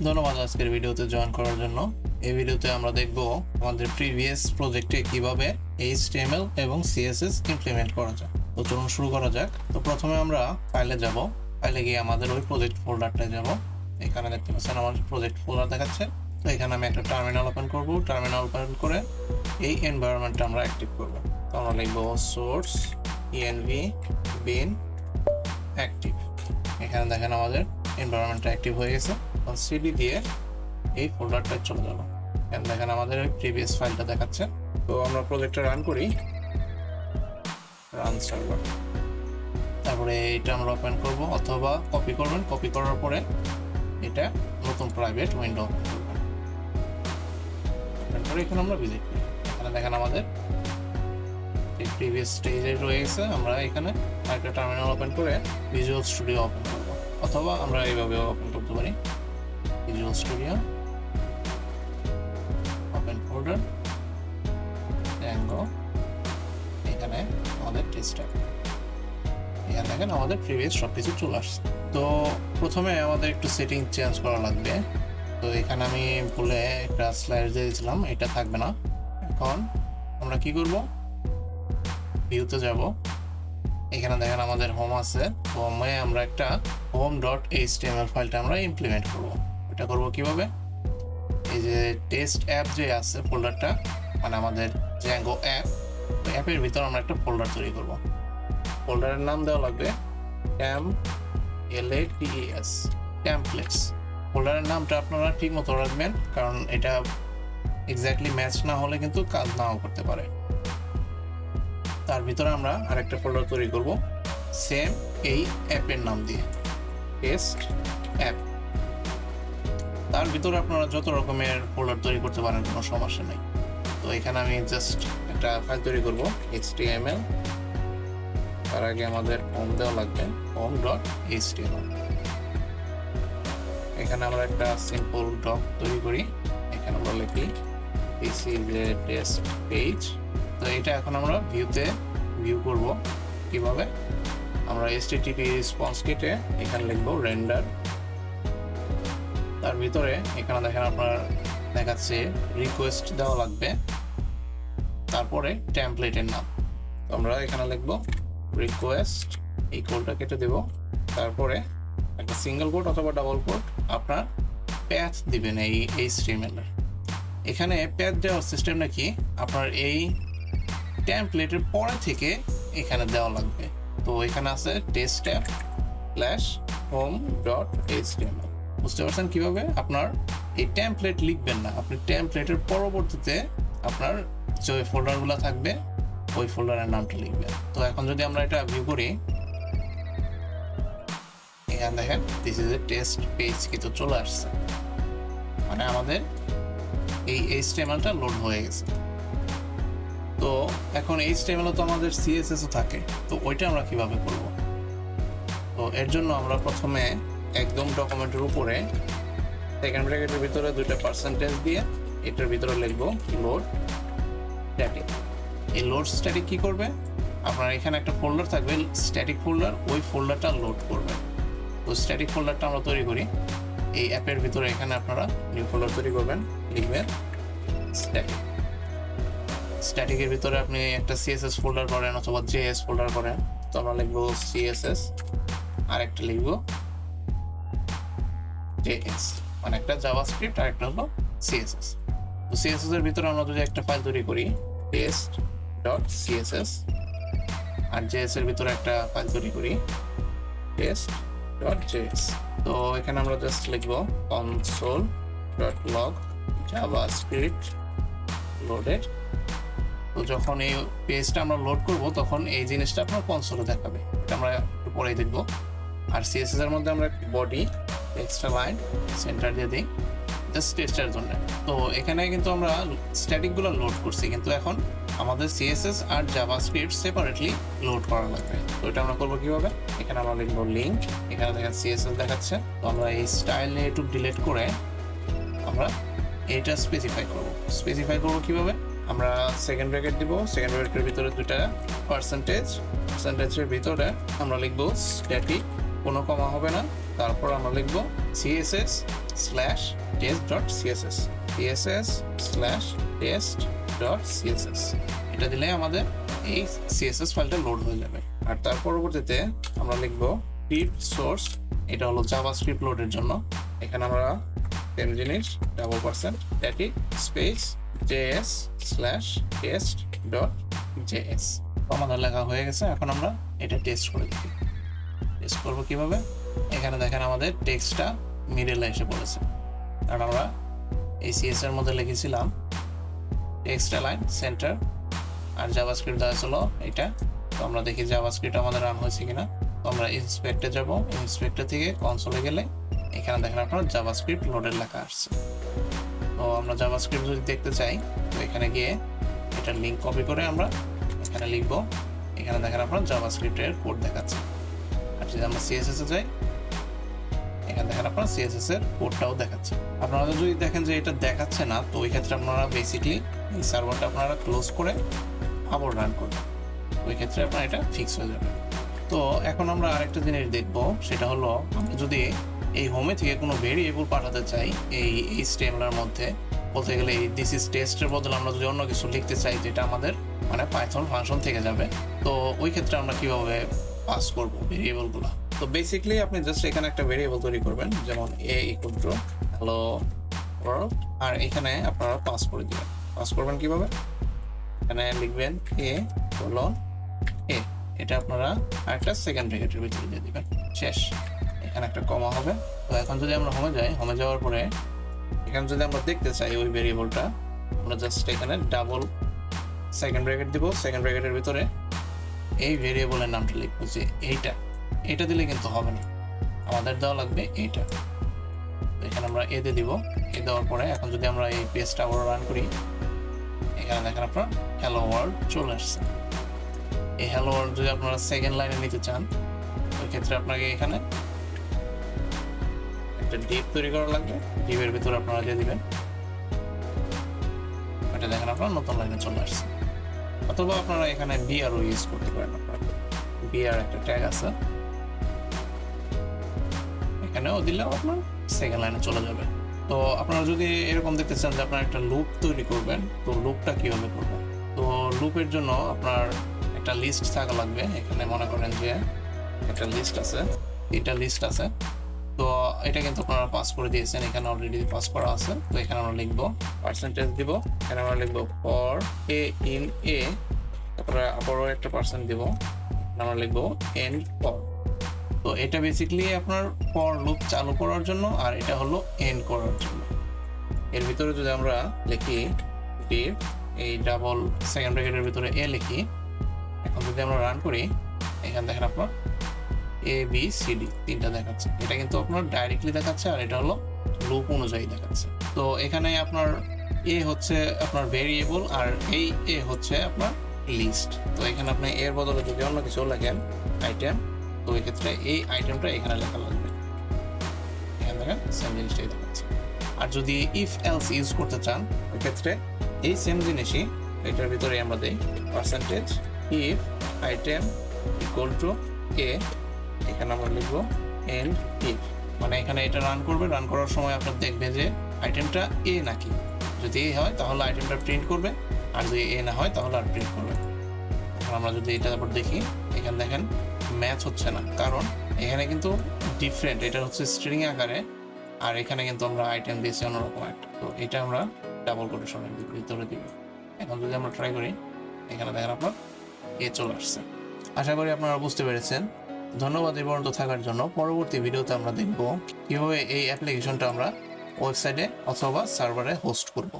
ধন্যবাদ আজকের ভিডিওতে জয়েন করার জন্য। এই ভিডিওতে আমরা দেখব আমাদের প্রিভিয়াস প্রজেক্টে কিভাবে HTML এবং CSS ইমপ্লিমেন্ট করা যায়। তো চলুন শুরু করা যাক। তো প্রথমে আমরা ফাইলে যাব, ফাইলে গিয়ে আমাদের ওই প্রজেক্ট ফোল্ডারটায় যাব। এখানে দেখতে পাচ্ছেন আমার প্রজেক্ট ফোল্ডার দেখাচ্ছে। তো এখানে আমি একটা টার্মিনাল ওপেন করব, টার্মিনাল ওপেন করে এই এনভায়রনমেন্টটা আমরা অ্যাক্টিভ করব। তো আমরা লিখব সোর্স env bin অ্যাক্টিভ। এখানে দেখেন আমাদের এনভায়রনমেন্টটা অ্যাক্টিভ হয়ে গেছে। সিডি দিয়ে এই ফোল্ডারটায় চলে যাব। এখানে দেখেন আমাদের প্রিভিয়াস ফাইলটা দেখাচ্ছে। তো আমরা প্রজেক্টটা রান করি, রান সার্ভার। তারপরে এটা আমরা ওপেন করব অথবা কপি করবেন। কপি করার পরে এটা নতুন প্রাইভেট উইন্ডো ওপেন করবেন। তারপরে এখানে আমরা ভিজিট করি। এখানে দেখেন আমাদের এই প্রিভিয়াস স্টেজে রয়েছে। আমরা এখানে একটা টার্মিনাল ওপেন করে ভিজুয়াল স্টুডিও ওপেন করব, অথবা আমরা এইভাবে ওপেন করতে পারি। Visual studio open folder Django, এখানে আমাদের টেস্টটা, এখানে দেখেন আমাদের প্রিভিয়াস সবকিছু চলে আসছে। তো প্রথমে আমাদের একটু সেটিং চেঞ্জ করা লাগবে। তো এখানে আমি ভুলে একটা স্লাইড দিয়েছিলাম, এটা থাকবে না। এখন আমরা কি করব, ভিউতে যাব। এখানে দেখেন আমাদের হোম আছে, হোমে আমরা একটা home.html ফাইলটা আমরা ইমপ্লিমেন্ট করব। এটা করব কিভাবে, এই যে টেস্ট অ্যাপ যে আছে ফোল্ডারটা, মানে আমাদের Django অ্যাপ, তো অ্যাপের ভিতর আমরা একটা ফোল্ডার তৈরি করব। ফোল্ডারের নাম দেওয়া লাগবে templates। ফোল্ডারের নামটা আপনারা ঠিক মতো রাখবেন, কারণ এটা এক্স্যাক্টলি ম্যাচ না হলে কিন্তু কাজ নাও করতে পারে। তার ভিতরে আমরা আরেকটা ফোল্ডার তৈরি করব সেম এই অ্যাপের নাম দিয়ে, টেস্ট অ্যাপ। তার ভিতরে আপনারা যত রকমের ফোল্ডার তৈরি করতে পারেন, কোনো সমস্যা নেই। তো এখানে আমি জাস্ট একটা ফাইল তৈরি করব HTML। তার আগে আমাদের হোম দেওয়া লাগবে home.html। এখানে আমরা একটা সিম্পল ডক তৈরি করি। এখানে আমরা লিখি this is a test page। তো এটা এখন আমরা ভিউ করব কিভাবে, আমরা HTTP রেসপন্স কেটে এখানে লিখব রেন্ডার। তার ভিতরে এখানে দেখেন আপনার দেখাচ্ছে রিকোয়েস্ট দেওয়া লাগবে, তারপরে টেমপ্লেটের নাম। তো আমরা এখানে লিখব রিকোয়েস্ট, এই কোডটা কেটে দেব। তারপরে একটা সিঙ্গেল কোড অথবা ডাবল কোড আপনার প্যাথ দিবেন এই HTML এর। এখানে প্যাথ দেওয়ার সিস্টেমটা কি, আপনার এই টেমপ্লেটের পরে থেকে এখানে দেওয়া লাগবে। তো এখানে আছে টেস্ট অ্যাপ /home.html। বুঝতে পারছেন কিভাবে আপনার এই টেমপ্লেট লিখবেন না, আপনি টেমপ্লেটের পরবর্তীতে আপনার যে ফোল্ডারগুলো থাকবে ওই ফোল্ডারের নামটা লিখবেন। তো এখন যদি আমরা এটা ভিউ করি, এখানে দেখেন this is a test page কিন্তু চলে আসছে, মানে আমাদের এই HTML-টা লোড হয়ে গেছে। তো এখন HTML তো আমাদের CSS ও থাকে, তো ওইটা আমরা কিভাবে করব। তো এর জন্য আমরা প্রথমে একদম ডকুমেন্টের উপরে সেকেন্ড ব্র্যাকেটের ভিতরে দুইটা পার্সেন্টেজ দিয়ে এটার ভিতরে লিখব লোড স্ট্যাটিক। এই লোড স্ট্যাটিক কি করবে, আপনার এখানে একটা ফোল্ডার থাকবে স্ট্যাটিক ফোল্ডার, ওই ফোল্ডারটা লোড করবে। তো স্ট্যাটিক ফোল্ডারটা আমরা তৈরি করি এই অ্যাপের ভিতরে। এখানে আপনারা নিউ ফোল্ডার তৈরি করবেন, লিখবেন স্ট্যাটিক। স্ট্যাটিকের ভিতরে আপনি একটা CSS ফোল্ডার করেন অথবা JS ফোল্ডার করেন। তো আমরা লিখবো CSS, আর একটা লিখবো JS, মানে একটা JavaScript আর একটা হলো CSS। তো CSS এর ভিতরে আমরা যদি একটা ফাইল তৈরি করি test.css, আর JS এর ভিতরে একটা ফাইল তৈরি করি test.js। তো এখানে আমরা জাস্ট লিখবো console.log JavaScript loaded। তো যখন এই পেজটা আমরা লোড করব তখন এই জিনিসটা আপনার কনসোলে দেখাবে, এটা আমরা একটু পরেই দেখব। আর CSS এর মধ্যে আমরা বডি এক্সট্রা লাইন সেন্টার দিয়ে দিই জাস্ট টেস্টের জন্য। তো এখানে কিন্তু আমরা স্ট্যাটিকগুলো লোড করছি, কিন্তু এখন আমাদের CSS আর JavaScript সেপারেটলি লোড করা লাগবে। তো এটা আমরা করবো কিভাবে, এখানে আমরা লিখবো লিঙ্ক। এখানে দেখেন CSS দেখাচ্ছে, তো আমরা এই স্টাইলে একটু ডিলিট করে আমরা এটা স্পেসিফাই করবো কিভাবে, আমরা সেকেন্ড ব্র্যাকেট দিব, সেকেন্ড ব্র্যাকেটের ভিতরে দুইটা পার্সেন্টেজের ভিতরে আমরা লিখবো স্ট্যাটিক, কোনো কমা হবে না, তারপর আমরা লিখবো css/test.css css/test.css এটা দিলে আমাদের এই css ফাইলটা লোড হয়ে যাবে। আর তার পরবর্তীতে আমরা লিখবো pip source, এটা হলো জাভাস্ক্রিপ্ট লোডের জন্য। এখানে আমরা সেম জিনিস $static স্পেস js/test.js আমাদের লেখা হয়ে গেছে। এখন আমরা এটা টেস্ট করে দেখি। টেস্ট করবো কিভাবে? এখানে দেখেন আমাদের টেক্সটটা মিডলে এসে পড়েছে, কারণ আমরা এই সিএস এর মধ্যে লিখেছিলাম টেক্সট লাইন সেন্টার আর জাভাস্ক্রিপ্ট দেওয়া ছিল এটা। তো আমরা দেখি জাভাস্ক্রিপ্ট আমাদের রান হয়েছে কিনা। তো আমরা ইন্সপেক্টে যাব, ইন্সপেক্টর থেকে কনসোলে গেলে এখানে দেখেন আপনার জাভাস্ক্রিপ্ট লোডের লেখা আসছে। তো আমরা জাভাস্ক্রিপ্ট যদি দেখতে চাই তো এখানে গিয়ে এটা লিঙ্ক কপি করে আমরা এখানে লিখবো। এখানে দেখেন আপনার জাভাস্ক্রিপ্টের কোড দেখাচ্ছে। আর যদি আমরা সিএসএস এ যাই, এখানে দেখেন আপনার সিএসএস এর কোডটাও দেখাচ্ছে। আপনারা যদি দেখেন যে এটা দেখাচ্ছে না, তো ওই ক্ষেত্রে আপনারা বেসিক্যালি এই সার্ভারটা আপনারা ক্লোজ করে আবার রান করবেন, ওই ক্ষেত্রে আপনার এটা ফিক্স হয়ে যাবে। তো এখন আমরা আরেকটা জিনিস দেখবো, সেটা হলো আমরা যদি এই হোমে থেকে কোনো ভেরিয়েবল পাঠাতে চাই এই HTML-এর মধ্যে, বলতে গেলে এই দিস ইজ টেস্টের বদলে আমরা যদি অন্য কিছু লিখতে চাই যেটা আমাদের মানে পাইথন ফাংশন থেকে যাবে, তো ওই ক্ষেত্রে আমরা কিভাবে পাস করব ভেরিয়েবলগুলো? তো বেসিক্যালি আপনি জাস্ট এখানে একটা ভেরিয়েবল তৈরি করবেন, যেমন a = hello world, আর এখানে আপনারা পাস করে দিবেন। পাস করবেন কিভাবে? এখানে লিখবেন a:, এটা আপনারা আরেকটা সেকেন্ড ব্র্যাকেটের ভিতরে দিয়ে দিবেন, শেষ। এখানে একটা কমা হবে। তো এখন যদি আমরা হোমে যাই, হোমে যাওয়ার পরে এখানে যদি আমরা দেখতে চাই ওই ভেরিয়েবলটা, আমরা জাস্ট এখানে ডাবল সেকেন্ড ব্র্যাকেট দিব, সেকেন্ড ব্র্যাকেটের ভিতরে এই ভেরিয়েবলের নামটা লিখবো যে এটা দিলে কিন্তু হবে না, আমাদের দেওয়া লাগবে এইটা। এখানে আমরা এতে দিব, এ দেওয়ার পরে এখন যদি আমরা এই পেজটা আবার রান করি, এখানে দেখেন আপনার হ্যালো ওয়ার্ল্ড চলে আসছে। এই হ্যালো ওয়ার্ল্ড যদি আপনারা সেকেন্ড লাইনে নিতে চান, ওই ক্ষেত্রে আপনাকে এখানে একটা ডিপ তৈরি করা লাগবে, ডিপের ভিতরে আপনারা দিয়ে দিবেন, এটা দেখেন আপনার নতুন লাইনে চলে আসছে। অথবা আপনারা এখানে বিআরও ইউজ করতে পারেন, আপনার বিআর একটা ট্যাগ আছে, এখানেও দিলেও আপনার সেকেন্ড লাইনে চলে যাবে। তো আপনারা যদি এরকম দেখতে চান যে আপনার একটা লুপ তৈরি করবেন, তো লুপটা কিভাবে করবেন? তো লুপের জন্য আপনার একটা লিস্ট থাকা লাগবে। এখানে মনে করেন যে একটা লিস্ট আছে, এটা লিস্ট আছে, তো এটা কিন্তু আপনারা পাস করে দিয়েছেন, এখানে অলরেডি পাস করা আছে। তো এখানে আমরা লিখবো পার্সেন্টেজ দিব, এখানে আমরা লিখবো ফর a in a, তারপরে আবারও একটা পার্সেন্ট দিব, আমরা লিখবো এন্ড ফর। তো এটা বেসিক্যালি আপনার ফর লুপ চালু করার জন্য, আর এটা হলো এন্ড করার জন্য। এর ভিতরে যদি আমরা লিখি ডিভ, এই ডাবল সেকেন্ড ব্র্যাকেটের ভিতরে এ লিখি, এখন যদি আমরা রান করি, এখানে দেখেন আপনার ABCD তিনটা দেখাচ্ছে। এটা কিন্তু আপনার ডাইরেক্টলি দেখাচ্ছে, আর এটা হলো লুপ অনুযায়ী দেখাচ্ছে। তো এখানে আপনার এ হচ্ছে আপনার ভেরিয়েবল, আর এই এ হচ্ছে আপনার লিস্ট। তো এখানে আপনি এর বদলে যদি অন্য কিছু লেখেন আইটেম, তো এই ক্ষেত্রে এই আইটেমটা এখানে লেখা লাগবে, এখানে দেখেন সেম জিনিসটাই দেখাচ্ছে। আর যদি ইফ এলস ইউজ করতে চান, ওই ক্ষেত্রে এই সেম জিনিসই এটার ভিতরে আমরা দিই percentage if item equal to A, এখানে আমরা লিখবো এন্ড ইফ, মানে এখানে এটা রান করবে, রান করার সময় আপনার দেখবে যে আইটেমটা এ নাকি। যদি এ হয় তাহলে আইটেমটা প্রিন্ট করবে, আর যদি এ না হয় তাহলে আর প্রিন্ট করবে। আমরা যদি এটা তারপর দেখি, এখানে দেখেন ম্যাচ হচ্ছে না, কারণ এখানে কিন্তু ডিফারেন্ট, এটা হচ্ছে স্ট্রিং আকারে, আর এখানে কিন্তু আমরা আইটেম দিয়েছি অন্যরকম একটা। তো এটা আমরা ডাবল কোটেশনের ভিতরে দিব। এখন যদি আমরা ট্রাই করি, এখানে দেখেন আপনার এ চলে আসছে। আশা করি আপনারা বুঝতে পেরেছেন। ধন্যবাদ এই পর্যন্ত থাকার জন্য। পরবর্তী ভিডিওতে আমরা দেখব কিভাবে এই অ্যাপ্লিকেশনটা আমরা ওয়েবসাইটে অথবা সার্ভারে হোস্ট করব।